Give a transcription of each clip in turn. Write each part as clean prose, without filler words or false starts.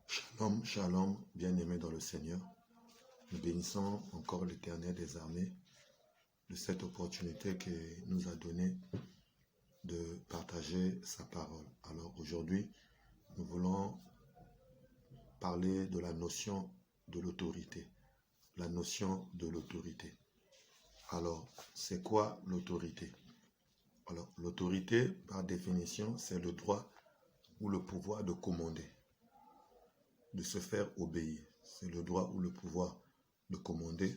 Shalom, shalom, bien-aimés dans le Seigneur. Nous bénissons encore l'Éternel des armées de cette opportunité qu'il nous a donnée de partager sa parole. Alors aujourd'hui, nous voulons parler de la notion de l'autorité. La notion de l'autorité. Alors, c'est quoi l'autorité? Alors, l'autorité, par définition, c'est le droit ou le pouvoir de commander, de se faire obéir. C'est le droit ou le pouvoir de commander,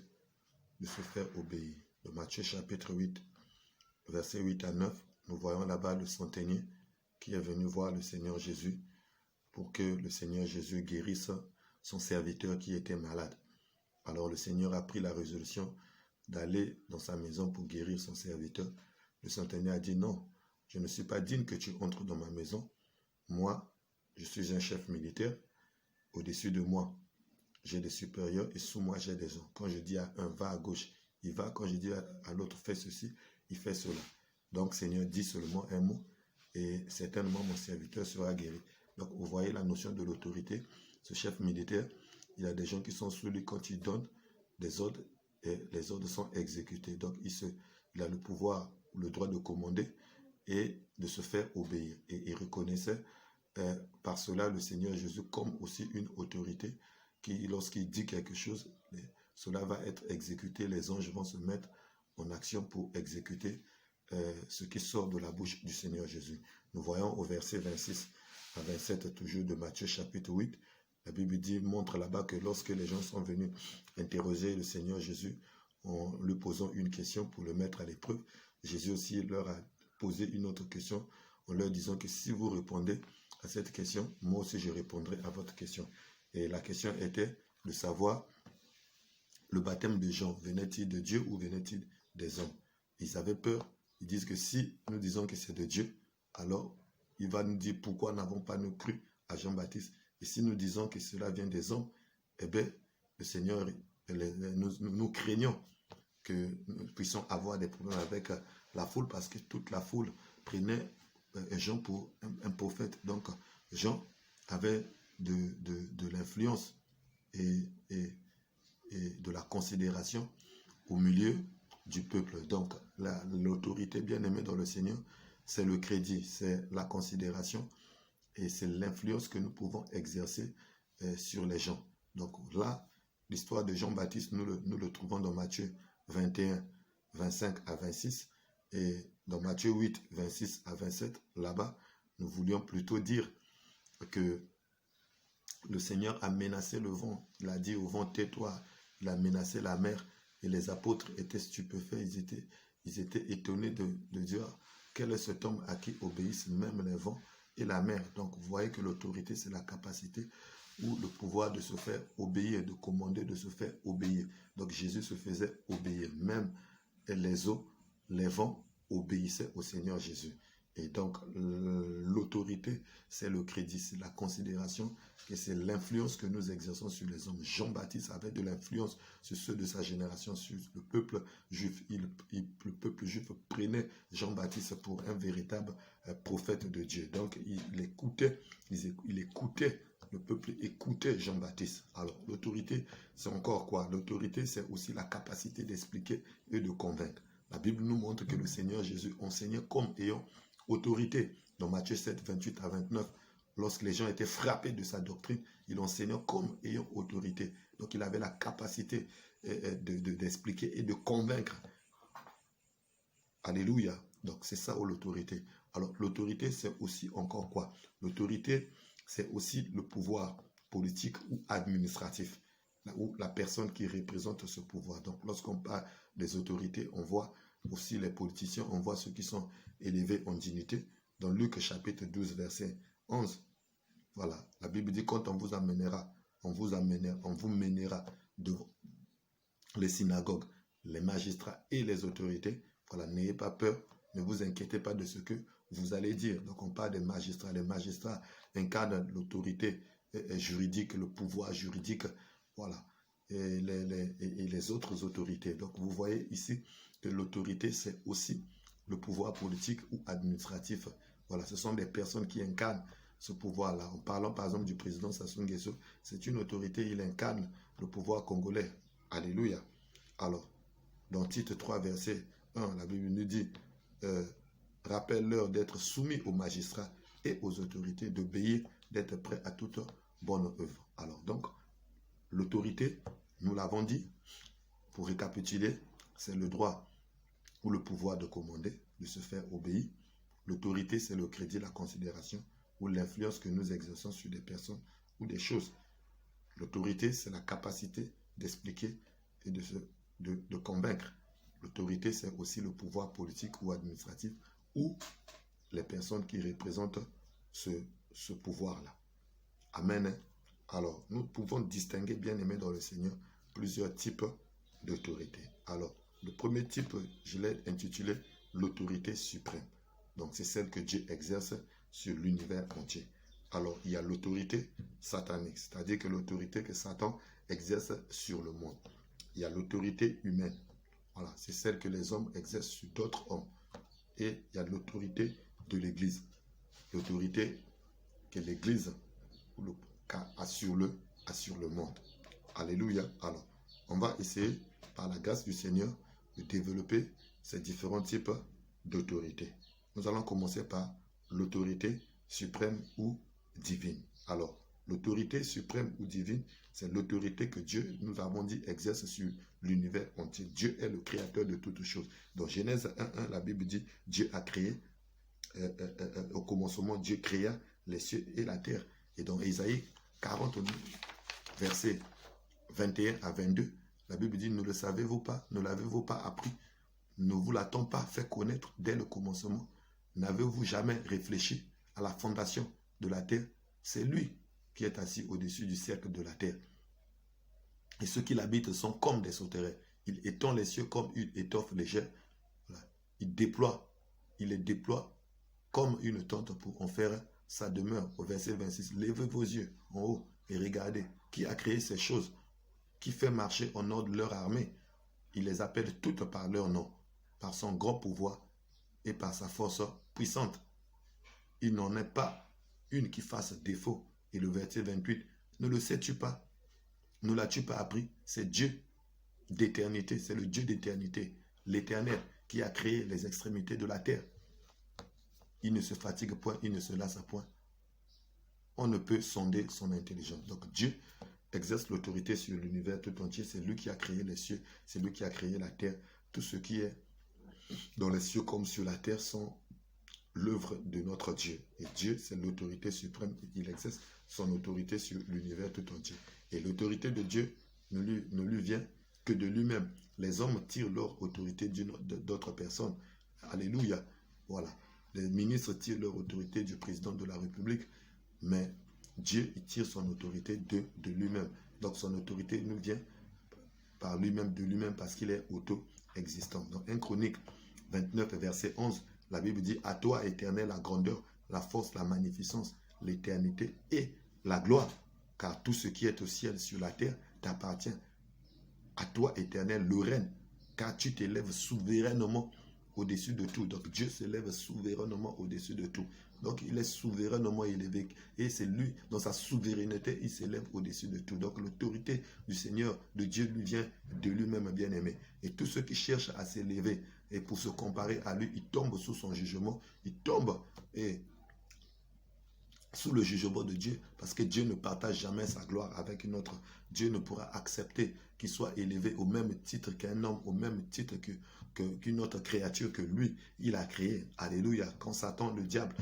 de se faire obéir. De Matthieu chapitre 8, versets 8 à 9, nous voyons là-bas le centenier qui est venu voir le Seigneur Jésus pour que le Seigneur Jésus guérisse son serviteur qui était malade. Alors le Seigneur a pris la résolution d'aller dans sa maison pour guérir son serviteur. Le centenier a dit non, je ne suis pas digne que tu entres dans ma maison. Moi, je suis un chef militaire. Au-dessus de moi, j'ai des supérieurs et sous moi, j'ai des gens. Quand je dis à un, va à gauche, il va. Quand je dis à l'autre, fais ceci, il fait cela. Donc, Seigneur, dis seulement un mot et certainement mon serviteur sera guéri. Donc, vous voyez la notion de l'autorité. Ce chef militaire, il y a des gens qui sont sous lui quand il donne des ordres et les ordres sont exécutés. Donc, il a le pouvoir, le droit de commander et de se faire obéir. Et il reconnaissait par cela le Seigneur Jésus comme aussi une autorité qui, lorsqu'il dit quelque chose, cela va être exécuté. Les anges vont se mettre en action pour exécuter ce qui sort de la bouche du Seigneur Jésus. Nous voyons au verset 26 à 27 toujours de Matthieu chapitre 8, la Bible dit, montre là-bas que lorsque les gens sont venus interroger le Seigneur Jésus en lui posant une question pour le mettre à l'épreuve, Jésus aussi leur a posé une autre question en leur disant que si vous répondez à cette question, moi aussi je répondrai à votre question. Et la question était de savoir le baptême de Jean, venait-il de Dieu ou venait-il des hommes? Ils avaient peur, ils disent que si nous disons que c'est de Dieu, alors il va nous dire pourquoi n'avons pas nous cru à Jean-Baptiste. Et si nous disons que cela vient des hommes, eh bien, le Seigneur, nous craignons que nous puissions avoir des problèmes avec la foule parce que toute la foule prenait Jean pour un prophète. Donc, Jean avait de l'influence et de la considération au milieu du peuple. Donc, l'autorité bien-aimée dans le Seigneur, c'est le crédit, c'est la considération et c'est l'influence que nous pouvons exercer sur les gens. Donc là, l'histoire de Jean-Baptiste, nous le trouvons dans Matthieu 21, 25 à 26 et dans Matthieu 8, 26 à 27, là-bas, nous voulions plutôt dire que le Seigneur a menacé le vent. Il a dit au vent, tais-toi. Il a menacé la mer et les apôtres étaient stupéfaits. Ils étaient étonnés de dire quel est cet homme à qui obéissent même les vents et la mer. Donc vous voyez que l'autorité, c'est la capacité ou le pouvoir de se faire obéir, de commander, de se faire obéir. Donc Jésus se faisait obéir. Même les eaux, les vents obéissaient au Seigneur Jésus. Et donc, l'autorité, c'est le crédit, c'est la considération et c'est l'influence que nous exerçons sur les hommes. Jean-Baptiste avait de l'influence sur ceux de sa génération, sur le peuple juif. Le peuple juif prenait Jean-Baptiste pour un véritable prophète de Dieu. Donc, il écoutait, le peuple écoutait Jean-Baptiste. Alors, l'autorité, c'est encore quoi? L'autorité, c'est aussi la capacité d'expliquer et de convaincre. La Bible nous montre que le Seigneur Jésus enseignait comme ayant autorité. Dans Matthieu 7, 28 à 29, lorsque les gens étaient frappés de sa doctrine, il enseignait comme ayant autorité. Donc il avait la capacité d'expliquer et de convaincre. Alléluia. Donc c'est ça l'autorité. Alors l'autorité, c'est aussi encore quoi? L'autorité, c'est aussi le pouvoir politique ou administratif, ou la personne qui représente ce pouvoir. Donc lorsqu'on parle des autorités, on voit aussi les politiciens, on voit ceux qui sont élevés en dignité. Dans Luc chapitre 12, verset 11, voilà, la Bible dit quand on vous amènera, on vous mènera devant les synagogues, les magistrats et les autorités. Voilà, n'ayez pas peur, ne vous inquiétez pas de ce que vous allez dire. Donc on parle des magistrats. Les magistrats incarnent l'autorité juridique, le pouvoir juridique, voilà, et les autres autorités. Donc vous voyez ici que l'autorité, c'est aussi le pouvoir politique ou administratif. Voilà, ce sont des personnes qui incarnent ce pouvoir-là. En parlant par exemple du président Sassou Nguesso, c'est une autorité, il incarne le pouvoir congolais. Alléluia. Alors, dans Tite 3, verset 1, la Bible nous dit, rappelle-leur d'être soumis aux magistrats et aux autorités, d'obéir, d'être prêts à toute bonne œuvre. Alors donc, l'autorité, nous l'avons dit, pour récapituler, c'est le droit ou le pouvoir de commander, de se faire obéir. L'autorité, c'est le crédit, la considération ou l'influence que nous exerçons sur des personnes ou des choses. L'autorité, c'est la capacité d'expliquer et de convaincre. L'autorité, c'est aussi le pouvoir politique ou administratif ou les personnes qui représentent ce pouvoir-là. Amen. Alors, nous pouvons distinguer, bien aimé dans le Seigneur, plusieurs types d'autorité. Alors, le premier type, je l'ai intitulé l'autorité suprême. Donc, c'est celle que Dieu exerce sur l'univers entier. Alors, il y a l'autorité satanique, c'est-à-dire que l'autorité que Satan exerce sur le monde. Il y a l'autorité humaine. Voilà, c'est celle que les hommes exercent sur d'autres hommes. Et il y a l'autorité de l'Église. L'autorité que l'Église a sur le monde. Alléluia. Alors, on va essayer, par la grâce du Seigneur, de développer ces différents types d'autorité. Nous allons commencer par l'autorité suprême ou divine. Alors, l'autorité suprême ou divine, c'est l'autorité que Dieu, nous avons dit, exerce sur l'univers entier. Dieu est le créateur de toutes choses. Dans Genèse 1.1, la Bible dit, Dieu a créé, au commencement, Dieu créa les cieux et la terre. Et dans Isaïe 40, versets 21 à 22, la Bible dit, ne le savez-vous pas, ne l'avez-vous pas appris, ne vous l'a-t-on pas fait connaître dès le commencement? N'avez-vous jamais réfléchi à la fondation de la terre? C'est lui qui est assis au-dessus du cercle de la terre. Et ceux qui l'habitent sont comme des sauterelles. Il étend les cieux comme une étoffe légère. Voilà. Il les déploie comme une tente pour en faire sa demeure. Au verset 26, levez vos yeux en haut et regardez qui a créé ces choses, qui fait marcher en ordre leur armée. Il les appelle toutes par leur nom, par son grand pouvoir et par sa force puissante. Il n'en est pas une qui fasse défaut. Et le verset 28, ne le sais-tu pas? Ne l'as-tu pas appris? C'est Dieu d'éternité, c'est le Dieu d'éternité, l'Éternel qui a créé les extrémités de la terre. Il ne se fatigue point, il ne se lasse point. On ne peut sonder son intelligence. Donc Dieu exerce l'autorité sur l'univers tout entier. C'est lui qui a créé les cieux, c'est lui qui a créé la terre. Tout ce qui est dans les cieux comme sur la terre sont l'œuvre de notre Dieu. Et Dieu, c'est l'autorité suprême. Il exerce son autorité sur l'univers tout entier. Et l'autorité de Dieu ne lui vient que de lui-même. Les hommes tirent leur autorité d'autres personnes. Alléluia. Voilà. Les ministres tirent leur autorité du président de la République. Mais Dieu, il tire son autorité de lui-même. Donc son autorité nous vient par lui-même, de lui-même, parce qu'il est auto-existant. Dans 1 Chronique 29, verset 11, la Bible dit, à toi, Éternel, la grandeur, la force, la magnificence, l'éternité et la gloire. Car tout ce qui est au ciel, sur la terre, t'appartient. À toi, Éternel, le règne, car tu t'élèves souverainement au-dessus de tout. Donc Dieu s'élève souverainement au-dessus de tout. Donc il est souverainement élevé. Et c'est lui, dans sa souveraineté, il s'élève au-dessus de tout. Donc l'autorité du Seigneur, de Dieu, lui vient de lui-même bien-aimé. Et tous ceux qui cherchent à s'élever et pour se comparer à lui, ils tombent sous son jugement. Ils tombent sous le jugement de Dieu, parce que Dieu ne partage jamais sa gloire avec une autre. Dieu ne pourra accepter qu'il soit élevé au même titre qu'un homme, au même titre qu'une autre créature que lui, il a créé. Alléluia. Quand Satan, le diable,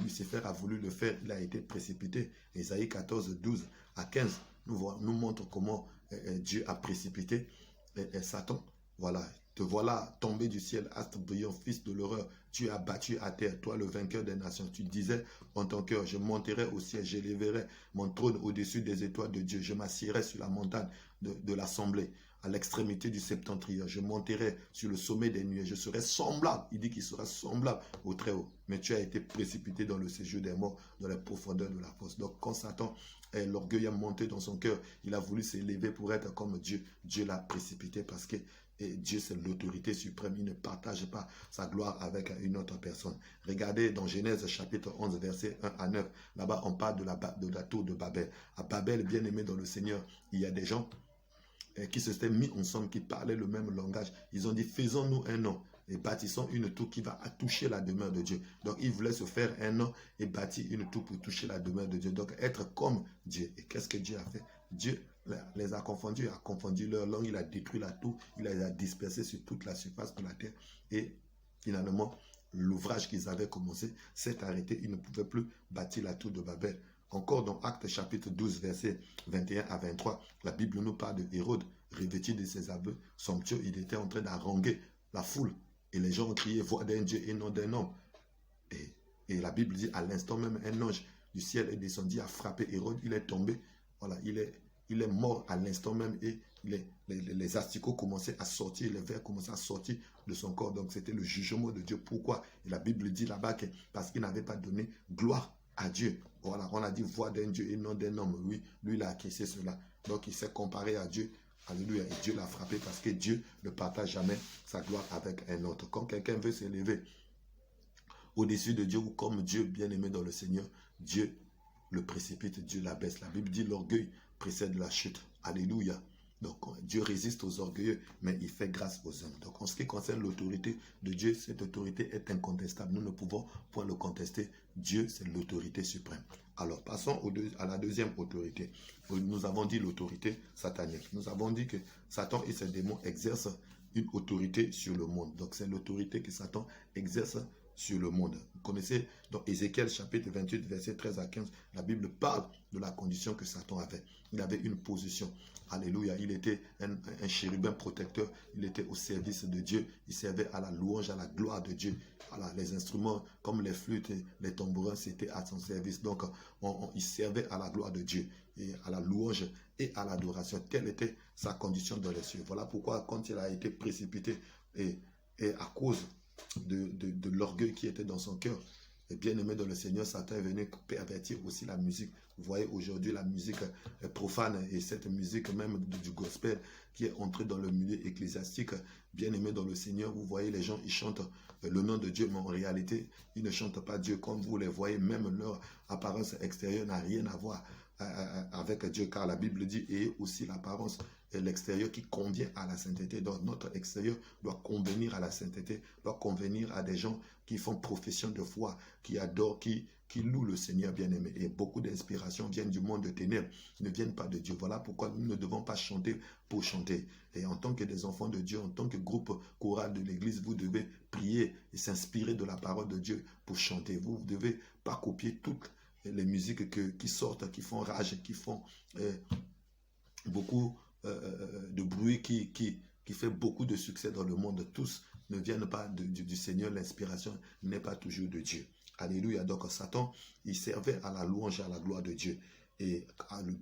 Lucifer a voulu le faire, il a été précipité. Ésaïe 14, 12 à 15 nous montre comment Dieu a précipité Satan. Voilà. Te voilà tombé du ciel, astre brillant, fils de l'horreur. Tu as battu à terre, toi le vainqueur des nations. Tu disais en ton cœur, je monterai au ciel, j'élèverai mon trône au-dessus des étoiles de Dieu. Je m'assierai sur la montagne de l'assemblée, à l'extrémité du septentrion. Je monterai sur le sommet des nuées. Je serai semblable, il dit qu'il sera semblable au Très-Haut. Mais tu as été précipité dans le séjour des morts, dans les profondeurs de la fosse. Donc quand Satan, l'orgueil a monté dans son cœur, il a voulu s'élever pour être comme Dieu. Dieu l'a précipité parce que Et Dieu, c'est l'autorité suprême. Il ne partage pas sa gloire avec une autre personne. Regardez dans Genèse chapitre 11, versets 1 à 9. Là-bas, on parle de la tour de Babel. À Babel, bien aimé dans le Seigneur, il y a des gens qui se sont mis ensemble, qui parlaient le même langage. Ils ont dit, faisons-nous un nom et bâtissons une tour qui va toucher la demeure de Dieu. Donc, ils voulaient se faire un nom et bâtir une tour pour toucher la demeure de Dieu. Donc, être comme Dieu. Et qu'est-ce que Dieu a fait? Dieu les a confondus, a confondu leur langue, il a détruit la tour, il les a dispersés sur toute la surface de la terre. Et finalement, l'ouvrage qu'ils avaient commencé s'est arrêté. Ils ne pouvaient plus bâtir la tour de Babel. Encore dans Actes chapitre 12, versets 21 à 23, la Bible nous parle de Hérode, revêtu de ses habits somptueux. Il était en train d'haranguer la foule. Et les gens ont crié, voix d'un Dieu et non d'un homme. Et la Bible dit, à l'instant même, un ange du ciel est descendu, a frappé Hérode, il est tombé. Voilà, il est mort à l'instant même et les asticots commençaient à sortir, les vers commençaient à sortir de son corps. Donc c'était le jugement de Dieu. Pourquoi? Et la Bible dit là-bas que parce qu'il n'avait pas donné gloire à Dieu. Voilà, on a dit voix d'un Dieu et non d'un homme. Oui, lui, il a acquiescé cela. Donc il s'est comparé à Dieu. Alléluia. Et Dieu l'a frappé parce que Dieu ne partage jamais sa gloire avec un autre. Quand quelqu'un veut s'élever au-dessus de Dieu ou comme Dieu bien-aimé dans le Seigneur, Dieu le précipite, Dieu l'abaisse. La Bible dit l'orgueil précède la chute. Alléluia. Donc Dieu résiste aux orgueilleux, mais il fait grâce aux hommes. Donc en ce qui concerne l'autorité de Dieu, cette autorité est incontestable. Nous ne pouvons point le contester. Dieu, c'est l'autorité suprême. Alors passons à la deuxième autorité. Nous avons dit l'autorité satanique. Nous avons dit que Satan et ses démons exercent une autorité sur le monde. Donc c'est l'autorité que Satan exerce sur le monde. Vous connaissez dans Ézéchiel chapitre 28, verset 13 à 15, la Bible parle de la condition que Satan avait. Il avait une position. Alléluia. Il était un chérubin protecteur. Il était au service de Dieu. Il servait à la louange, à la gloire de Dieu. Voilà, les instruments comme les flûtes et les tambourins, c'était à son service. Donc, il servait à la gloire de Dieu, et à la louange et à l'adoration. Telle était sa condition dans les cieux. Voilà pourquoi, quand il a été précipité et à cause de l'orgueil qui était dans son cœur, et bien aimé dans le Seigneur, Satan est venu pervertir aussi la musique. Vous voyez aujourd'hui la musique profane et cette musique même du gospel qui est entrée dans le milieu ecclésiastique. Bien aimé dans le Seigneur, vous voyez les gens, ils chantent le nom de Dieu, mais en réalité, ils ne chantent pas Dieu comme vous les voyez. Même leur apparence extérieure n'a rien à voir avec Dieu, car la Bible dit, et aussi l'apparence et l'extérieur qui convient à la sainteté. Donc notre extérieur doit convenir à la sainteté, doit convenir à des gens qui font profession de foi, qui adorent, qui louent le Seigneur bien-aimé. Et beaucoup d'inspirations viennent du monde de ténèbres, ne viennent pas de Dieu. Voilà pourquoi nous ne devons pas chanter pour chanter. Et en tant que des enfants de Dieu, en tant que groupe choral de l'Église, vous devez prier et s'inspirer de la parole de Dieu pour chanter. Vous ne devez pas copier toutes les musiques qui sortent, qui font rage, qui font beaucoup de bruit, qui fait beaucoup de succès dans le monde. Tous ne viennent pas du Seigneur. L'inspiration n'est pas toujours de Dieu. Alléluia. Donc Satan, il servait à la louange et à la gloire de Dieu. Et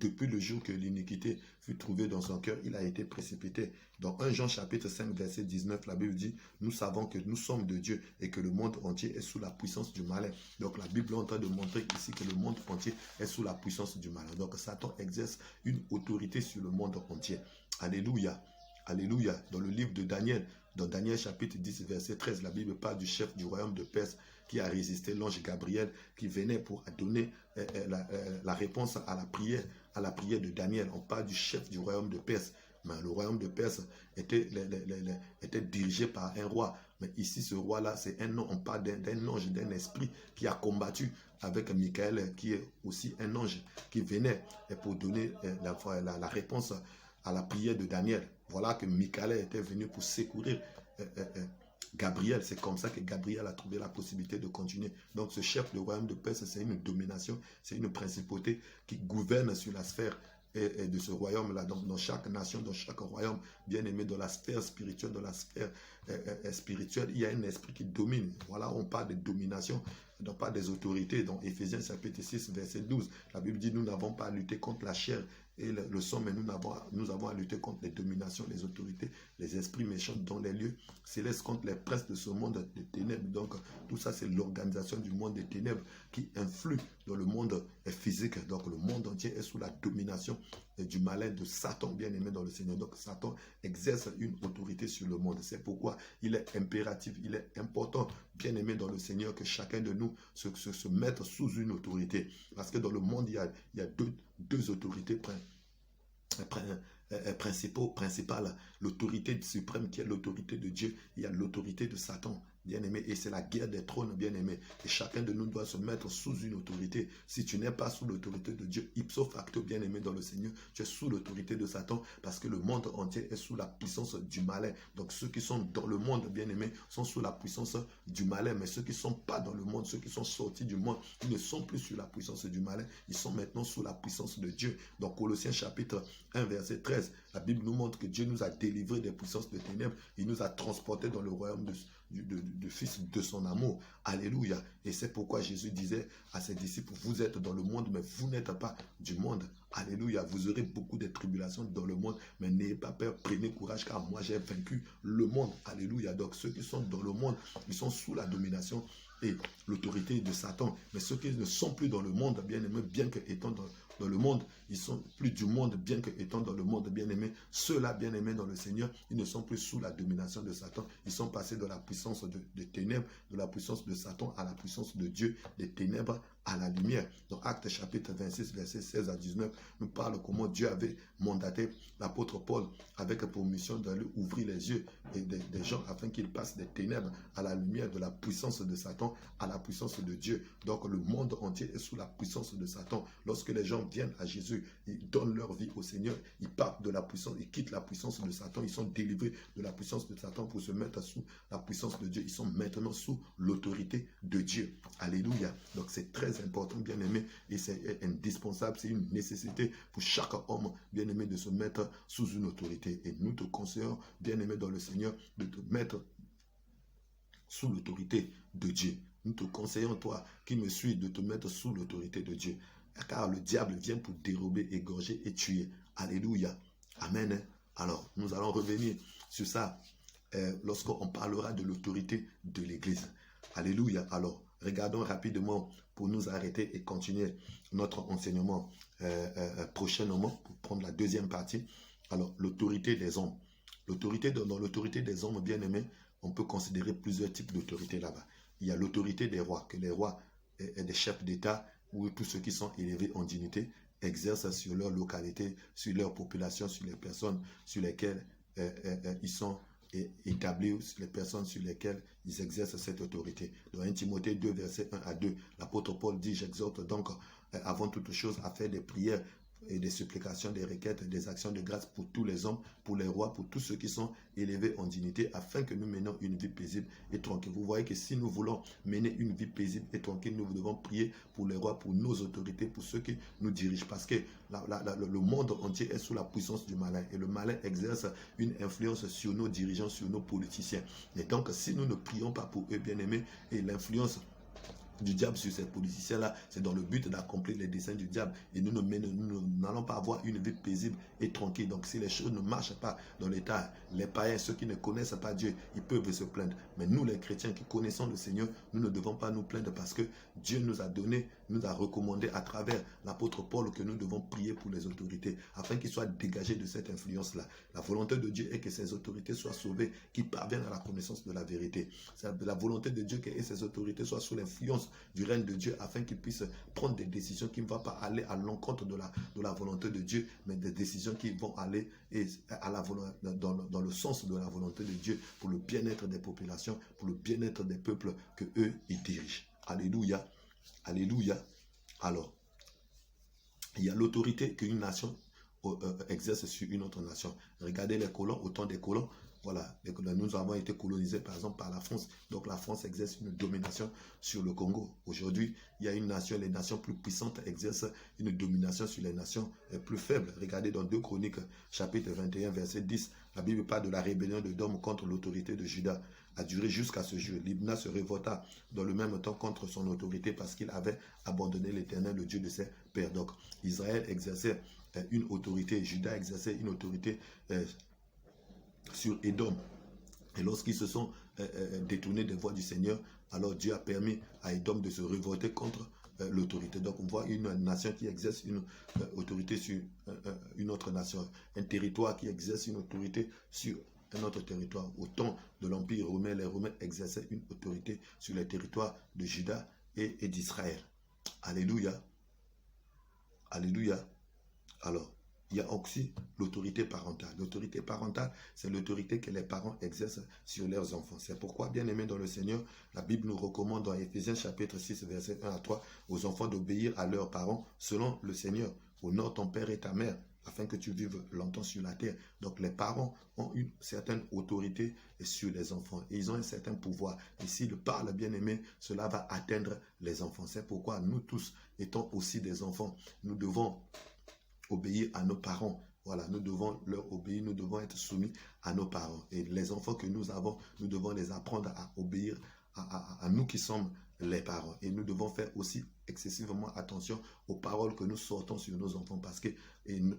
depuis le jour que l'iniquité fut trouvée dans son cœur, il a été précipité. Dans 1 Jean chapitre 5, verset 19, la Bible dit, nous savons que nous sommes de Dieu et que le monde entier est sous la puissance du malin. Donc la Bible est en train de montrer ici que le monde entier est sous la puissance du malin. Donc Satan exerce une autorité sur le monde entier. Alléluia. Alléluia. Dans le livre de Daniel, dans Daniel chapitre 10, verset 13, la Bible parle du chef du royaume de Perse qui a résisté, l'ange Gabriel, qui venait pour donner la réponse à la prière de Daniel. On parle du chef du royaume de Perse. Mais le royaume de Perse était dirigé par un roi. Mais ici, ce roi-là, c'est un nom. On parle d'un ange, d'un esprit qui a combattu avec Michael, qui est aussi un ange, qui venait pour donner la réponse à la prière de Daniel. Voilà que Michael était venu pour secourir Gabriel. C'est comme ça que Gabriel a trouvé la possibilité de continuer. Donc ce chef de royaume de Perse, c'est une domination, c'est une principauté qui gouverne sur la sphère de ce royaume-là. Donc dans chaque nation, dans chaque royaume, bien aimé, dans la sphère spirituelle, dans la sphère spirituelle, il y a un esprit qui domine. Voilà, on parle de domination. donc pas des autorités. Dans Éphésiens chapitre 6, verset 12, la Bible dit, nous n'avons pas à lutter contre la chair et le sang, mais nous avons à lutter contre les dominations, les autorités, les esprits méchants dans les lieux célestes, contre les princes de ce monde des ténèbres. Donc tout ça, c'est l'organisation du monde des ténèbres qui influe dans le monde physique. Donc le monde entier est sous la domination du malin de Satan, bien aimé dans le Seigneur. Donc Satan exerce une autorité sur le monde. C'est pourquoi il est impératif, il est important, bien aimé dans le Seigneur, que chacun de nous se mette sous une autorité. Parce que dans le monde, il y a deux autorités principales. L'autorité suprême qui est l'autorité de Dieu. Il y a l'autorité de Satan, bien aimé, et c'est la guerre des trônes, bien aimé. Et chacun de nous doit se mettre sous une autorité. Si tu n'es pas sous l'autorité de Dieu, ipso facto, bien aimé dans le Seigneur, tu es sous l'autorité de Satan, parce que le monde entier est sous la puissance du malin. Donc ceux qui sont dans le monde, bien aimé, sont sous la puissance du malin. Mais ceux qui ne sont pas dans le monde, ceux qui sont sortis du monde, ils ne sont plus sous la puissance du malin. Ils sont maintenant sous la puissance de Dieu. Donc Colossiens chapitre 1, verset 13, la Bible nous montre que Dieu nous a délivrés des puissances de ténèbres. Il nous a transportés dans le royaume du Fils de son amour. Alléluia. Et c'est pourquoi Jésus disait à ses disciples, vous êtes dans le monde, mais vous n'êtes pas du monde. Alléluia. Vous aurez beaucoup de tribulations dans le monde, mais n'ayez pas peur, prenez courage, car moi j'ai vaincu le monde. Alléluia. Donc ceux qui sont dans le monde, ils sont sous la domination et l'autorité de Satan. Mais ceux qui ne sont plus dans le monde, bien aimés, bien que étant dans le monde, ils sont plus du monde, bien que étant dans le monde, bien aimés. Ceux-là, bien aimés dans le Seigneur, ils ne sont plus sous la domination de Satan. Ils sont passés de la puissance de ténèbres, de la puissance de Satan à la puissance de Dieu, des ténèbres à la lumière. Dans Actes chapitre 26, versets 16 à 19, nous parle comment Dieu avait mandaté l'apôtre Paul avec pour mission d'aller ouvrir les yeux des gens afin qu'ils passent des ténèbres à la lumière, de la puissance de Satan à la puissance de Dieu. Donc le monde entier est sous la puissance de Satan. Lorsque les gens viennent à Jésus, ils donnent leur vie au Seigneur, ils partent de la puissance, ils quittent la puissance de Satan, ils sont délivrés de la puissance de Satan pour se mettre sous la puissance de Dieu. Ils sont maintenant sous l'autorité de Dieu. Alléluia. Donc c'est très important, bien aimé, et c'est indispensable, c'est une nécessité pour chaque homme, bien aimé, de se mettre sous une autorité. Et nous te conseillons, bien aimé dans le Seigneur, de te mettre sous l'autorité de Dieu. Nous te conseillons, toi qui me suis, de te mettre sous l'autorité de Dieu. Car le diable vient pour dérober, égorger et tuer. Alléluia. Amen. Alors, nous allons revenir sur ça lorsqu'on parlera de l'autorité de l'Église. Alléluia. Alors, regardons rapidement pour nous arrêter et continuer notre enseignement prochainement pour prendre la deuxième partie. Alors, l'autorité des hommes. Dans l'autorité des hommes, bien aimés, on peut considérer plusieurs types d'autorité là-bas. Il y a l'autorité des rois, que les rois et des chefs d'État ou tous ceux qui sont élevés en dignité exercent sur leur localité, sur leur population, sur les personnes sur lesquelles ils sont établis, sur les personnes sur lesquelles ils exercent cette autorité. Dans 1 Timothée 2, verset 1 à 2, l'apôtre Paul dit, j'exhorte donc avant toute chose à faire des prières et des supplications, des requêtes, des actions de grâce pour tous les hommes, pour les rois, pour tous ceux qui sont élevés en dignité, afin que nous menions une vie paisible et tranquille. Vous voyez que si nous voulons mener une vie paisible et tranquille, nous devons prier pour les rois, pour nos autorités, pour ceux qui nous dirigent. Parce que le monde entier est sous la puissance du malin. Et le malin exerce une influence sur nos dirigeants, sur nos politiciens. Et donc, si nous ne prions pas pour eux, bien aimés, et l'influence du diable sur ces politiciens-là, c'est dans le but d'accomplir les desseins du diable. Et nous n'allons pas avoir une vie paisible et tranquille. Donc si les choses ne marchent pas dans l'État, les païens, ceux qui ne connaissent pas Dieu, ils peuvent se plaindre. Mais nous, les chrétiens qui connaissons le Seigneur, nous ne devons pas nous plaindre parce que Dieu nous a donné, nous a recommandé à travers l'apôtre Paul que nous devons prier pour les autorités afin qu'ils soient dégagés de cette influence-là. La volonté de Dieu est que ces autorités soient sauvées, qu'ils parviennent à la connaissance de la vérité. C'est la volonté de Dieu que ces autorités soient sous l'influence du règne de Dieu afin qu'ils puissent prendre des décisions qui ne vont pas aller à l'encontre de la volonté de Dieu, mais des décisions qui vont aller dans le sens de la volonté de Dieu pour le bien-être des populations, pour le bien-être des peuples que eux ils dirigent. Alléluia. Alléluia. Alors, il y a l'autorité qu'une nation exerce sur une autre nation. Regardez les colons, au temps des colons, Voilà, nous avons été colonisés par exemple par la France. Donc la France exerce une domination sur le Congo. Aujourd'hui, il y a une nation, les nations plus puissantes exercent une domination sur les nations plus faibles. Regardez dans 2 Chroniques, chapitre 21, verset 10. La Bible parle de la rébellion de Dom contre l'autorité de Juda. A duré jusqu'à ce jour. Libna se révolta dans le même temps contre son autorité parce qu'il avait abandonné l'Éternel, le Dieu de ses pères. Donc Israël exerçait une autorité, Juda exerçait une autorité sur Édom. Et lorsqu'ils se sont détournés des voies du Seigneur, alors Dieu a permis à Édom de se révolter contre l'autorité. Donc on voit une nation qui exerce une autorité sur une autre nation, un territoire qui exerce une autorité sur un autre territoire. Au temps de l'Empire romain, les Romains exerçaient une autorité sur les territoires de Juda et d'Israël. Alléluia. Alléluia. Alors, il y a aussi l'autorité parentale. L'autorité parentale, c'est l'autorité que les parents exercent sur leurs enfants. C'est pourquoi, bien aimés dans le Seigneur, la Bible nous recommande dans Éphésiens chapitre 6, verset 1 à 3, aux enfants d'obéir à leurs parents selon le Seigneur. Honore ton père et ta mère, afin que tu vives longtemps sur la terre. Donc les parents ont une certaine autorité sur les enfants. Et ils ont un certain pouvoir. Et s'ils parlent, bien aimés, cela va atteindre les enfants. C'est pourquoi nous tous, étant aussi des enfants, nous devons obéir à nos parents. Voilà, nous devons leur obéir, nous devons être soumis à nos parents. Et les enfants que nous avons, nous devons les apprendre à obéir à nous qui sommes les parents. Et nous devons faire aussi excessivement attention aux paroles que nous sortons sur nos enfants parce que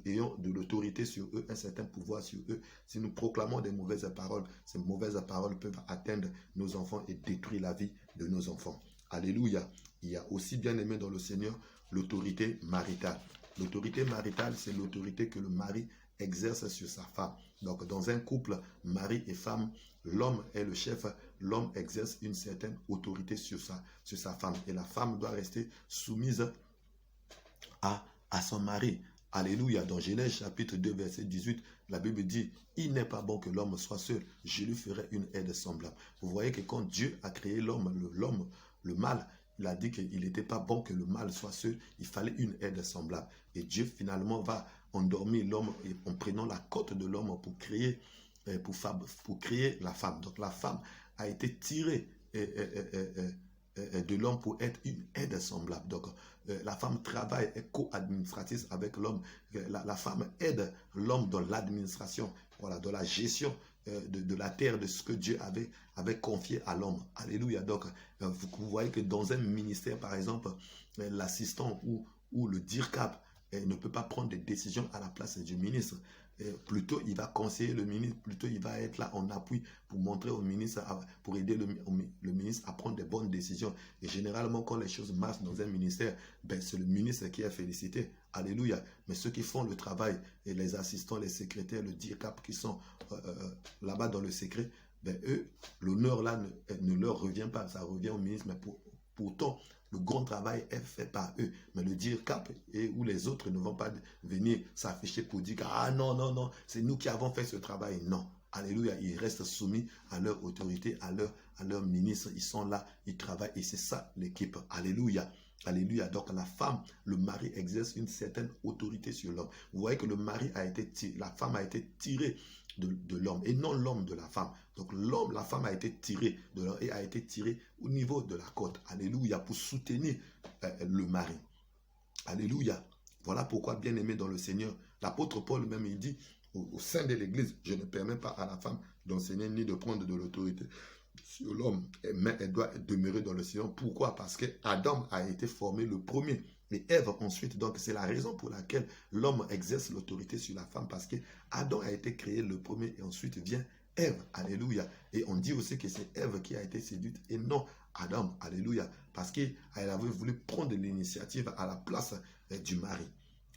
ayant de l'autorité sur eux, un certain pouvoir sur eux, si nous proclamons des mauvaises paroles, ces mauvaises paroles peuvent atteindre nos enfants et détruire la vie de nos enfants. Alléluia. Il y a aussi, bien aimé dans le Seigneur, l'autorité maritale. L'autorité maritale, c'est l'autorité que le mari exerce sur sa femme. Donc, dans un couple, mari et femme, l'homme est le chef, l'homme exerce une certaine autorité sur sa femme. Et la femme doit rester soumise à son mari. Alléluia. Dans Genèse chapitre 2, verset 18, la Bible dit, « Il n'est pas bon que l'homme soit seul, je lui ferai une aide semblable. » Vous voyez que quand Dieu a créé l'homme, le mâle, il a dit qu'il n'était pas bon que le mâle soit seul, il fallait une aide semblable. Et Dieu finalement va endormir l'homme en prenant la côte de l'homme pour créer la femme. Donc la femme a été tirée de l'homme pour être une aide semblable. Donc la femme travaille, est co-administratrice avec l'homme. La femme aide l'homme dans l'administration, voilà, dans la gestion de la terre, de ce que Dieu avait confié à l'homme. Alléluia. Donc, vous voyez que dans un ministère, par exemple, l'assistant ou le DIRCAP ne peut pas prendre des décisions à la place du ministre. Plutôt, il va conseiller le ministre, plutôt il va être là en appui pour montrer au ministre, pour aider le ministre à prendre des bonnes décisions. Et généralement, quand les choses marchent dans un ministère, c'est le ministre qui est félicité. Alléluia. Mais ceux qui font le travail, et les assistants, les secrétaires, le DIRCAP qui sont là-bas dans le secret, eux, l'honneur là ne leur revient pas, ça revient au ministre. Mais pourtant, le grand travail est fait par eux. Mais le DIRCAP ou les autres ne vont pas venir s'afficher pour dire que ah non, c'est nous qui avons fait ce travail. Non. Alléluia. Ils restent soumis à leur autorité, à leur ministre. Ils sont là, ils travaillent et c'est ça l'équipe. Alléluia. Alléluia. Donc la femme, le mari exerce une certaine autorité sur l'homme. Vous voyez que la femme a été tirée de l'homme et non l'homme de la femme. Donc la femme a été tirée de l'homme et a été tirée au niveau de la côte. Alléluia. Pour soutenir le mari. Alléluia. Voilà pourquoi, bien aimé dans le Seigneur, l'apôtre Paul même, il dit au sein de l'église, je ne permets pas à la femme d'enseigner ni de prendre de l'autorité sur l'homme, mais elle doit demeurer dans le Seigneur. Pourquoi? Parce que Adam a été formé le premier et Ève ensuite. Donc c'est la raison pour laquelle l'homme exerce l'autorité sur la femme, parce que Adam a été créé le premier et ensuite vient Ève. Alléluia. Et on dit aussi que c'est Ève qui a été séduite et non Adam. Alléluia. Parce qu'elle avait voulu prendre l'initiative à la place du mari.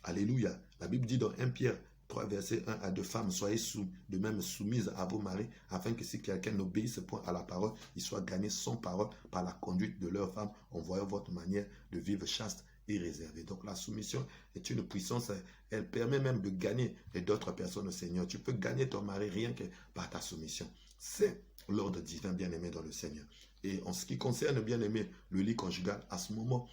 Alléluia. La Bible dit dans 1 Pierre 3, verset 1 à 2, femmes, soyez de même soumises à vos maris, afin que si quelqu'un n'obéisse point à la parole, il soit gagné sans parole par la conduite de leur femme, en voyant votre manière de vivre chaste et réservée. Donc la soumission est une puissance, elle permet même de gagner d'autres personnes au Seigneur. Tu peux gagner ton mari rien que par ta soumission. C'est l'ordre divin, bien-aimé dans le Seigneur. Et en ce qui concerne, bien-aimé, le lit conjugal, à ce moment,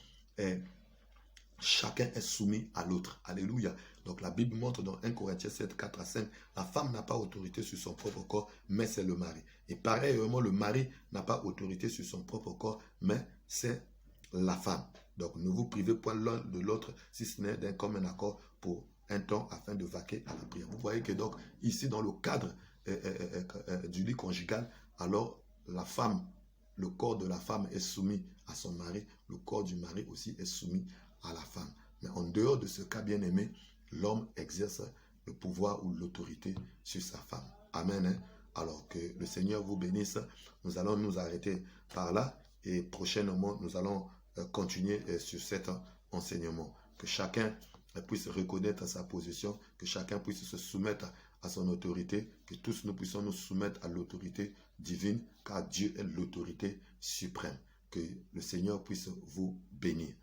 chacun est soumis à l'autre. Alléluia. Donc la Bible montre dans 1 Corinthiens 7, 4 à 5, la femme n'a pas autorité sur son propre corps, mais c'est le mari. Et pareillement, le mari n'a pas autorité sur son propre corps, mais c'est la femme. Donc ne vous privez point l'un de l'autre, si ce n'est d'un commun accord pour un temps afin de vaquer à la prière. Vous voyez que donc ici dans le cadre du lit conjugal, alors la femme, le corps de la femme est soumis à son mari, le corps du mari aussi est soumis à la femme. Mais en dehors de ce cas bien aimé, l'homme exerce le pouvoir ou l'autorité sur sa femme. Amen. Hein? Alors que le Seigneur vous bénisse. Nous allons nous arrêter par là et prochainement nous allons continuer sur cet enseignement. Que chacun puisse reconnaître sa position, que chacun puisse se soumettre à son autorité, que tous nous puissions nous soumettre à l'autorité divine, car Dieu est l'autorité suprême. Que le Seigneur puisse vous bénir.